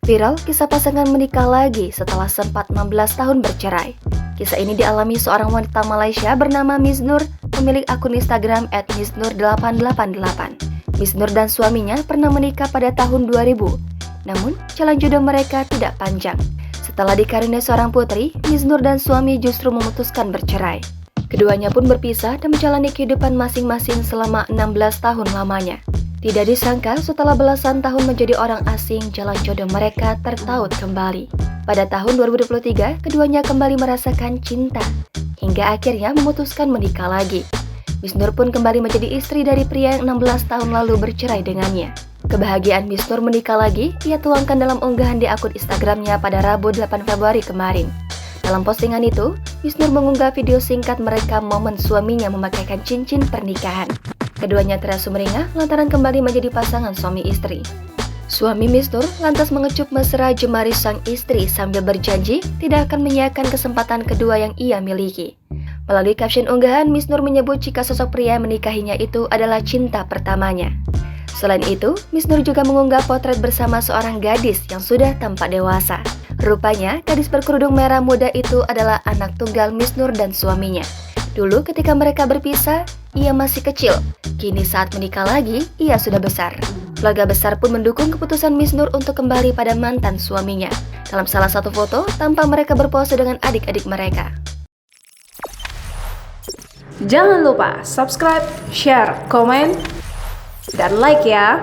Viral kisah pasangan menikah lagi setelah sempat 16 tahun bercerai. Kisah ini dialami seorang wanita Malaysia bernama Miss Nur, pemilik akun Instagram @missnur888. Miss Nur dan suaminya pernah menikah pada tahun 2000. Namun, jalan jodoh mereka tidak panjang. Setelah dikaruniai seorang putri, Miss Nur dan suami justru memutuskan bercerai. Keduanya pun berpisah dan menjalani kehidupan masing-masing selama 16 tahun lamanya. Tidak disangka setelah belasan tahun menjadi orang asing, jalan jodoh mereka tertaut kembali. Pada tahun 2023, keduanya kembali merasakan cinta, hingga akhirnya memutuskan menikah lagi. Miss Nur pun kembali menjadi istri dari pria yang 16 tahun lalu bercerai dengannya. Kebahagiaan Miss Nur menikah lagi, ia tuangkan dalam unggahan di akun Instagramnya pada Rabu 8 Februari kemarin. Dalam postingan itu, Miss Nur mengunggah video singkat merekam momen suaminya memakaikan cincin pernikahan. Keduanya terasa sumringah lantaran kembali menjadi pasangan suami istri. Suami Miss Nur lantas mengecup mesra jemari sang istri sambil berjanji tidak akan menyiakan kesempatan kedua yang ia miliki. Melalui caption unggahan, Miss Nur menyebut jika sosok pria yang menikahinya itu adalah cinta pertamanya. Selain itu, Miss Nur juga mengunggah potret bersama seorang gadis yang sudah tampak dewasa. Rupanya, gadis berkerudung merah muda itu adalah anak tunggal Miss Nur dan suaminya. Dulu ketika mereka berpisah, ia masih kecil. Kini saat menikah lagi, ia sudah besar. Keluarga besar pun mendukung keputusan Miss Nur untuk kembali pada mantan suaminya. Dalam salah satu foto, tampak mereka berpose dengan adik-adik mereka. Jangan lupa subscribe, share, komen, dan like ya!